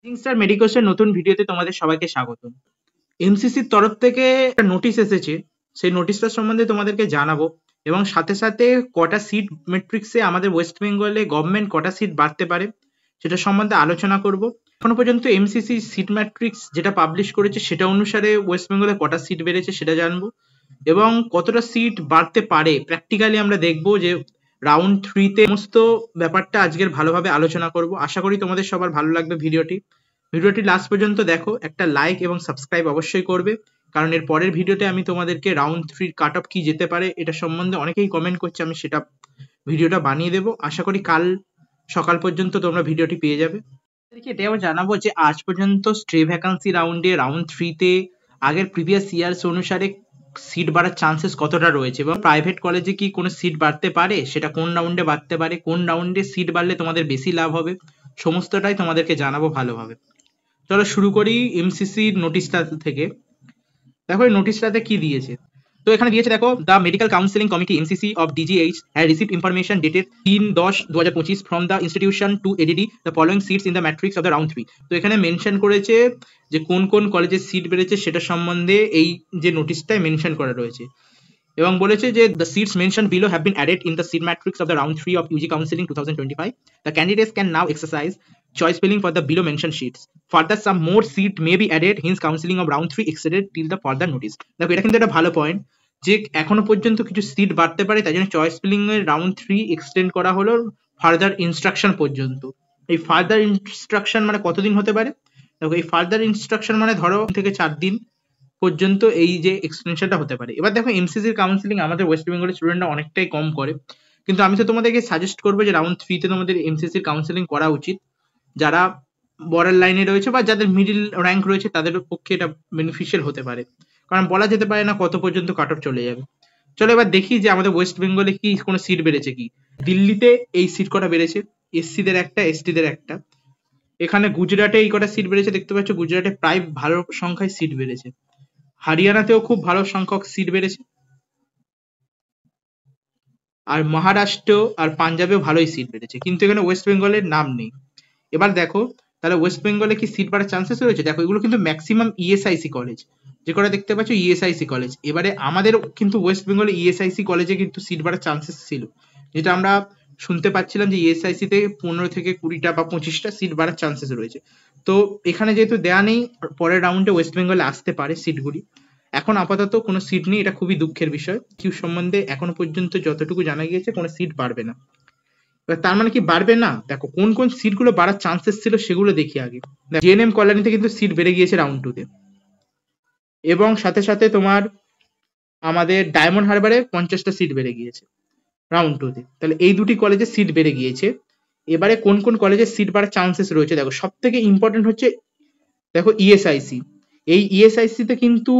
Star মেডিকোসের নতুন ভিডিওতে তোমাদের সবাইকে স্বাগত। এমসিসির তরফ থেকে একটা নোটিশ এসেছে, সেই নোটিশটা সম্বন্ধে তোমাদেরকে জানাবো এবং সাথে সাথে কটা সিট ম্যাট্রিক্সে আমাদের ওয়েস্ট বেঙ্গলে গভর্নমেন্ট কটা সিট বাড়তে পারে সেটা সম্বন্ধে আলোচনা করব। এখনো পর্যন্ত এমসিসি সিট ম্যাট্রিক্স যেটা পাবলিশ করেছে সেটা অনুসারে ওয়েস্ট বেঙ্গলে কটা সিট বেড়েছে সেটা জানবো এবং কতটা সিট বাড়তে পারে প্র্যাকটিক্যালি আমরা দেখবো যে রাউন্ড 3 তে সমস্ত ব্যাপারটা আজকের ভালোভাবে আলোচনা করব। আশা করি তোমাদের সবার ভালো লাগবে ভিডিওটি লাস্ট পর্যন্ত দেখো, একটা লাইক এবং সাবস্ক্রাইব অবশ্যই করবে, কারণ এর পরের ভিডিওতে আমি তোমাদেরকে রাউন্ড 3 কাট অফ কি যেতে পারে এটা সম্বন্ধে অনেকেই কমেন্ট করছে, আমি সেটা ভিডিওটা বানিয়ে দেবো। আশা করি কাল সকাল পর্যন্ত তোমরা ভিডিওটি পেয়ে যাবে। এটাও জানাবো যে আজ পর্যন্ত স্ট্রে ভ্যাকান্সি রাউন্ডে রাউন্ড 3 তে আগের প্রিভিয়াস ইয়ার্স অনুসারে সিট বাড়ার চান্সেস কতটা রয়েছে এবং প্রাইভেট কলেজে কি কোনো সিট বাড়তে পারে, সেটা কোন রাউন্ডে বাড়তে পারে, কোন রাউন্ডে সিট বাড়লে তোমাদের বেশি লাভ হবে, সমস্তটাই তোমাদেরকে জানাবো ভালোভাবে। চলো শুরু করি এমসিসির নোটিশটা থেকে। দেখো এই নোটিশটাতে কি দিয়েছে, তো এখানে দিয়েছে দেখো, the medical counselling committee MCC of DGH had received information dated 3/10/2025 from the institution to ADD the following seats in the matrix of the round 3। তো এখানে মেনশন করেছে যে কোন কোন কলেজের সিট বেড়েছে সেটা সম্বন্ধে এই যে নোটিশটায় মেনশন করা রয়েছে এবং বলেছে যে the seats mentioned below have been added in the seat matrix of the round 3 of UG counseling 2025. The candidates can now exercise choice filling for the below mentioned sheets. Further, some more seat may be added, hence counseling of round 3 extended till the further notice. দেখো এটা কিন্তু একটা ভালো point যে এখনো পর্যন্ত কিছু seat বাড়তে পারে, তাই জন্য চয়েস ফিলিং এর রাউন্ড 3 এক্সটেন্ড করা হলো ফার্দার ইনস্ট্রাকশন পর্যন্ত। এই ফার্দার ইনস্ট্রাকশন মানে কতদিন হতে পারে, দেখো এই ফার্দার ইনস্ট্রাকশন মানে ধরো থেকে 4 দিন পর্যন্ত এই যে এক্সটেনশনটা হতে পারে। এবার দেখো এমসিসির কাউন্সিলিং আমাদের ওয়েস্ট বেঙ্গলের স্টুডেন্টরা অনেকটাই কম করে, কিন্তু আমি তো তোমাদেরকে সাজেস্ট করবো যে রাউন্ড 3 তে তোমাদের এমসিসির কাউন্সিলিং করা উচিত। যারা বর্ডার লাইনে রয়েছে বা যাদের মিডিল র্যাঙ্ক রয়েছে তাদের পক্ষে এটা বেনিফিশিয়াল হতে পারে, কারণ বলা যেতে পারে না কত পর্যন্ত কাট অফ চলে যাবে। চলো এবার দেখি যে আমাদের ওয়েস্ট বেঙ্গলে কি কোনো সিট বেড়েছে কি। দিল্লিতে এই সিট কটা বেড়েছে, এসসিদের একটা, এসটিদের একটা। এখানে গুজরাটে এই কটা সিট বেড়েছে, দেখতে পাচ্ছ গুজরাটে প্রায় ভালো সংখ্যায় সিট বেড়েছে। হরিয়ানাতেও খুব ভালো সংখ্যক সিট বেড়েছে, আর মহারাষ্ট্র আর পাঞ্জাবেও ভালোই সিট বেড়েছে, কিন্তু এখানে ওয়েস্ট বেঙ্গলের নাম নেই। এবার দেখো তাহলে ওয়েস্ট বেঙ্গলে কি সিট বাড়ার চান্সেস রয়েছে, দেখো এগুলো কিন্তু ম্যাক্সিমাম ইএসআইসি কলেজ, যে কটা দেখতে পাচ্ছ ইএসআইসি কলেজ। এবারে আমাদের কিন্তু ওয়েস্ট বেঙ্গলে ইএসআইসি কলেজে কিন্তু সিট বাড়ার চান্সেস ছিল, যেটা আমরা শুনতে পাচ্ছিলাম যে ইএসআইসি তে 15 থেকে 20টা বা 25টা সিট বাড়ার চান্সেস রয়েছে। তো এখানে যেহেতু দেয়া নেই, পরের রাউন্ডে ওয়েস্ট বেঙ্গলে আসতে পারে সিটগুলি। এখন আপাতত কোনো সিট নেই, এটা খুবই দুঃখের বিষয়। কিউ সম্বন্ধে এখনো পর্যন্ত যতটুকু জানা গিয়েছে কোনো সিট বাড়বে না। এবার তার মানে কি বাড়বে না, দেখো কোন কোন সিটগুলো বাড়ার চান্সেস ছিল সেগুলো দেখি আগে। জেএনএম কল্যাণীতে কিন্তু সিট বেড়ে গিয়েছে রাউন্ড 2 তে, এবং সাথে সাথে তোমার আমাদের ডায়মন্ড হারবারে 50টা সিট বেড়ে গিয়েছে রাউন্ড 2 তে। তাহলে এই দুটি কলেজে সিট বেড়ে গিয়েছে। এবারে কোন কোন কলেজে সিট বাড়ার চান্সেস রয়েছে, দেখো সব থেকে ইম্পর্টেন্ট হচ্ছে দেখো ইএসআইসি। এই ইএসআইসি তে কিন্তু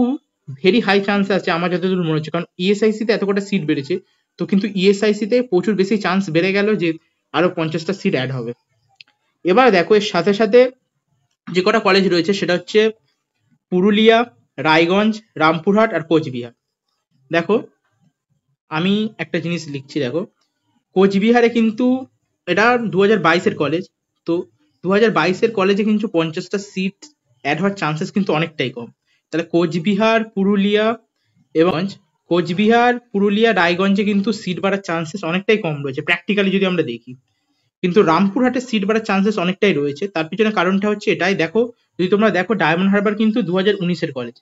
ভেরি হাই চান্স আছে আমার যতদূর মনে হচ্ছে, কারণ ইএসআইসি তে এত কটা সিট বেড়েছে, তো কিন্তু ইএসআইসি তে প্রচুর বেশি চান্স বেড়ে গেল যে আরো 50টা সিট অ্যাড হবে। এবার দেখো এর সাথে সাথে যে কটা কলেজ রয়েছে সেটা হচ্ছে পুরুলিয়া, রায়গঞ্জ, রামপুরহাট আর কোচবিহার। দেখো আমি একটা জিনিস লিখছি, দেখো কোচবিহারে কিন্তু এটা 2022-এর কলেজ, তো 2022-এর কলেজে কিন্তু 50টা সিট অ্যাড হওয়ার চান্সেস কিন্তু অনেকটাই কম। তাহলে কোচবিহার, পুরুলিয়া, রায়গঞ্জে কিন্তু সিট বাড়ার চান্সেস অনেকটাই কম রয়েছে প্র্যাকটিক্যালি যদি আমরা দেখি, কিন্তু রামপুরহাটে সিট বাড়ার চান্সেস অনেকটাই রয়েছে। তার পিছনে কারণটা হচ্ছে এটাই, দেখো যদি তোমরা দেখো ডায়মন্ড হারবার কিন্তু 2019-এর কলেজ,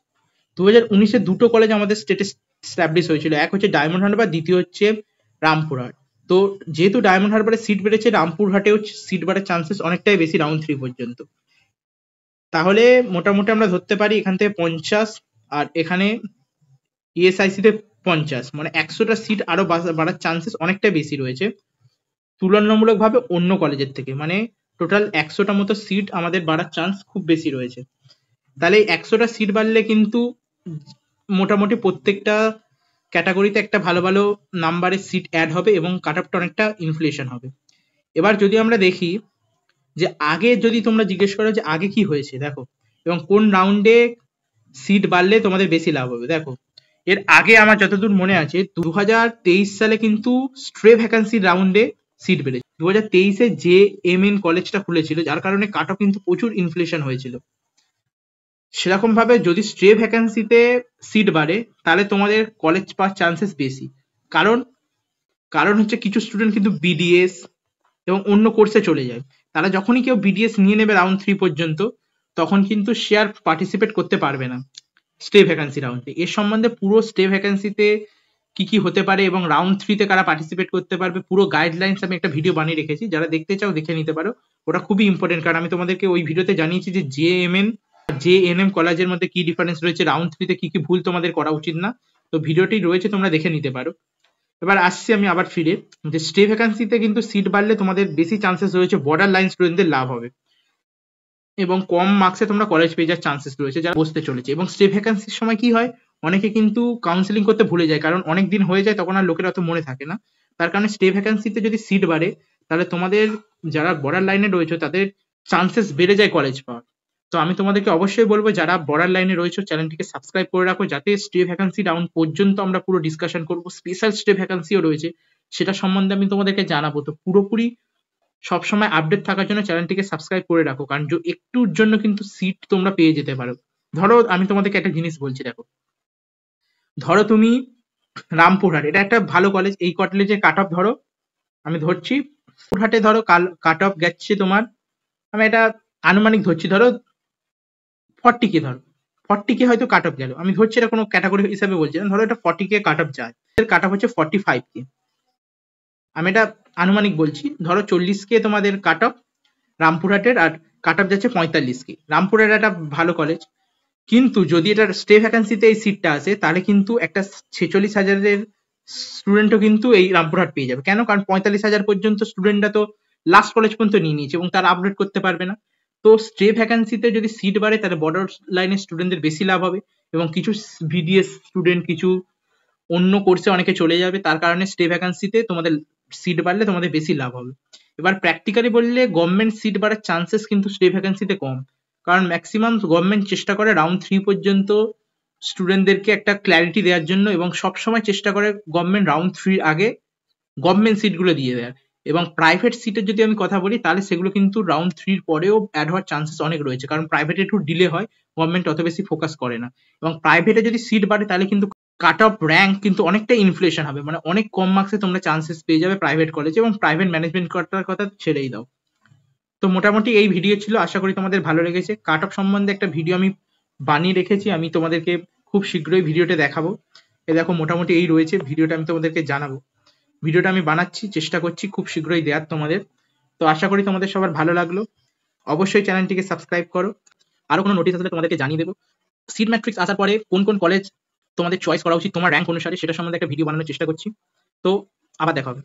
2019-এ দুটো কলেজ আমাদের স্টেটে স্ট্যাবলিশ হয়েছিল, এক হচ্ছে ডায়মন্ড হারবার, দ্বিতীয় হচ্ছে রামপুরহাট। তো যেহেতু ডায়মন্ড হারবারে সিট বেড়েছে, রামপুরহাটেও সিট বাড়ার চান্সেস অনেকটাই বেশি রাউন্ড 3 পর্যন্ত। তাহলে মোটামুটি আমরা ধরতে পারি এখান থেকে 50 আর এখানে ইএসআইসি তে 50, মানে 100টা সিট আরো বাড়ার চান্সেস অনেকটাই বেশি রয়েছে তুলনামূলকভাবে অন্য কলেজের থেকে। মানে টোটাল 100টা মতো সিট আমাদের বাড়ার চান্স খুব বেশি রয়েছে। তাহলে 100টা সিট বাড়লে কিন্তু মোটামুটি প্রত্যেকটা ক্যাটাগরিতে একটা ভালো ভালো নাম্বারের সিট অ্যাড হবে এবং কাট অফটা অনেকটা ইনফ্লেশন হবে। এবার যদি আমরা দেখি যে আগে যদি তোমরা জিজ্ঞেস করো যে আগে কি হয়েছে, দেখো এবং কোন রাউন্ডে সিট বাড়লে তোমাদের বেশি লাভ হবে, দেখো এর আগে আমার যতদূর মনে আছে 2023 সালে কিন্তু স্ট্রে ভ্যাকান্সির রাউন্ডে সিট বেড়েছে। 2023-এ JMN কলেজটা খুলেছিল, যার কারণে কাট অফ কিন্তু প্রচুর ইনফ্লেশন হয়েছিল। সেরকম ভাবে যদি স্ট্রে ভ্যাকেন্সিতে সিট বাড়ে তাহলে তোমাদের কলেজ পাওয়ার চান্সেস বেশি। কারণ কারণ হচ্ছে কিছু স্টুডেন্ট কিন্তু বিডিএস এবং অন্য কোর্সে চলে যায়। তারা যখনই কেউ বিডিএস নিয়ে নেবে রাউন্ড 3 পর্যন্ত, তখন কিন্তু সে আর পার্টিসিপেট করতে পারবে না স্টে ভ্যাকেন্সি রাউন্ডে। এর সম্বন্ধে পুরো স্টে ভ্যাকেন্সিতে কি কি হতে পারে এবং রাউন্ড 3-তে কারা পার্টিসিপেট করতে পারবে পুরো গাইডলাইন্স আমি একটা ভিডিও বানিয়ে রেখেছি, যারা দেখতে চাও দেখে নিতে পারো। ওটা খুবই ইম্পর্টেন্ট, কারণ আমি তোমাদেরকে ওই ভিডিওতে জানিয়েছি যে JNM কলেজের মধ্যে কি ডিফারেন্স রয়েছে, রাউন্ড 3-তে কি কি ভুল তোমাদের করা উচিত না। তো ভিডিওটি রয়েছে, তোমরা দেখে নিতে পারো। এবার আসছি আমি আবার ফিরে, যে স্টে ভ্যাকেন্সিতে কিন্তু সিট বাড়লে তোমাদের বেশি চান্সেস রয়েছে বর্ডার লাইন স্টুডেন্টদের লাভ হবে এবং কম মার্কসে তোমরা কলেজ পেয়ে যাওয়ার চান্সেস রয়েছে যারা বসতে চলেছে। এবং স্টে ভ্যাকেন্সির সময় কি হয়, অনেকে কিন্তু কাউন্সিলিং করতে ভুলে যায়, কারণ অনেক দিন হয়ে যায়, তখন আর লোকের অত মনে থাকে না। তার কারণে স্টে ভ্যাকেন্সিতে যদি সিট বাড়ে তাহলে তোমাদের যারা বর্ডার লাইনে রয়েছে তাদের চান্সেস বেড়ে যায় কলেজ পাওয়ার। তো আমি তোমাদেরকে অবশ্যই বলবো, যারা বর্ডার লাইনে রয়েছে চ্যানেলটিকে সাবস্ক্রাইব করে রাখো, যাতে স্টে ভ্যাকেন্সি রাউন্ড পর্যন্ত আমরা পুরো ডিসকাশন করবো। স্পেশাল স্টে ভ্যাকেন্সিও রয়েছে, সেটা সম্বন্ধে আমি তোমাদেরকে জানাবো। তো পুরোপুরি সবসময় আপডেট থাকার জন্য চ্যানেলটিকে সাবস্ক্রাইব করে রাখো, কারণ একটুর জন্য কিন্তু সিট তোমরা পেয়ে যেতে পারো। ধরো আমি তোমাদেরকে একটা জিনিস বলছি, দেখো, ধরো তুমি রামপুরহাট, এটা একটা ভালো কলেজ, এই কলেজের কাট অফ ধরো, আমি ধরছি রামপুরহাটে ধরো কাট অফ গেছে তোমার, আমি এটা আনুমানিক ধরছি, ধরো 40K, ধরো 40K হয়তো কাট অফ গেল, আমি ধরছি, এটা কোনো ক্যাটাগরি হিসাবে বলছি না, ধরো এটা 40K কাট অফ যায়, এর কাট অফ হচ্ছে 45K, আমি এটা আনুমানিক বলছি। ধরো 40K তোমাদের কাট অফ রামপুরহাটের, আর কাট অফ যাচ্ছে 45K। রামপুরহাট একটা ভালো কলেজ, কিন্তু যদি এটা স্টে ভ্যাকেন্সিতে এই সিটটা আসে তাহলে কিন্তু একটা 46,000-এর স্টুডেন্টও কিন্তু এই রামপুরহাট পেয়ে যাবে। কেন? কারণ 45,000 পর্যন্ত স্টুডেন্টরা তো লাস্ট কলেজ পর্যন্ত নিয়ে নিয়েছে এবং তারা আপডেট করতে পারবে না। তো স্টে ভ্যাকেন্সিতে যদি সিট বাড়ে তাহলে বর্ডার লাইনের স্টুডেন্টদের বেশি লাভ হবে এবং কিছু বিডিএস স্টুডেন্ট, কিছু অন্য কোর্সে অনেকে চলে যাবে, তার কারণে স্টে ভ্যাকেন্সিতে তোমাদের সিট বাড়লে তোমাদের বেশি লাভ হবে। এবার প্র্যাকটিক্যালি বললে গভর্নমেন্ট সিট বাড়ার চান্সেস কিন্তু স্টে ভ্যাকেন্সিতে কম, কারণ ম্যাক্সিমাম গভর্নমেন্ট চেষ্টা করে রাউন্ড 3 পর্যন্ত স্টুডেন্টদেরকে একটা ক্ল্যারিটি দেওয়ার জন্য, এবং সবসময় চেষ্টা করে গভর্নমেন্ট রাউন্ড 3 আগে গভর্নমেন্ট সিটগুলো দিয়ে দেয়। এবং প্রাইভেট সিটের যদি আমি কথা বলি তাহলে সেগুলো কিন্তু রাউন্ড 3 পরেও অ্যাড হওয়ার চান্সেস অনেক রয়েছে, কারণ প্রাইভেটে একটু ডিলে হয়, গভর্নমেন্ট অত বেশি ফোকাস করে না। এবং প্রাইভেটে যদি সিট বাড়ে তাহলে কিন্তু কাট অফ র্যাঙ্ক কিন্তু অনেকটা ইনফ্লেশন হবে, মানে অনেক কম মার্কসে তোমরা চান্সেস পেয়ে যাবে প্রাইভেট কলেজে, এবং প্রাইভেট ম্যানেজমেন্ট করার কথা ছেড়েই দাও। তো মোটামুটি এই ভিডিও ছিল, আশা করি তোমাদের ভালো লেগেছে। কাট অফ সম্বন্ধে একটা ভিডিও আমি বানিয়ে রেখেছি, আমি তোমাদেরকে খুব শীঘ্রই ভিডিওটা দেখাবো। এ দেখো মোটামুটি এই রয়েছে, ভিডিওটা আমি তোমাদেরকে জানাবো। ভিডিওটা আমি বানাচ্ছি, চেষ্টা করছি খুব শীঘ্রই দেওয়ার তোমাদের। তো আশা করি তোমাদের সবার ভালো লাগলো। অবশ্যই চ্যানেলটিকে সাবস্ক্রাইব করো, আরো কোনো নোটিশ আসলে তোমাদেরকে জানিয়ে দেবো। সিট ম্যাট্রিক্স আসার পরে কোন কোন কলেজ তোমাদের চয়েস করা উচিত তোমার র্যাঙ্ক অনুসারে, সেটা সম্বন্ধে একটা ভিডিও বানানোর চেষ্টা করছি। তো আবার দেখা হবে।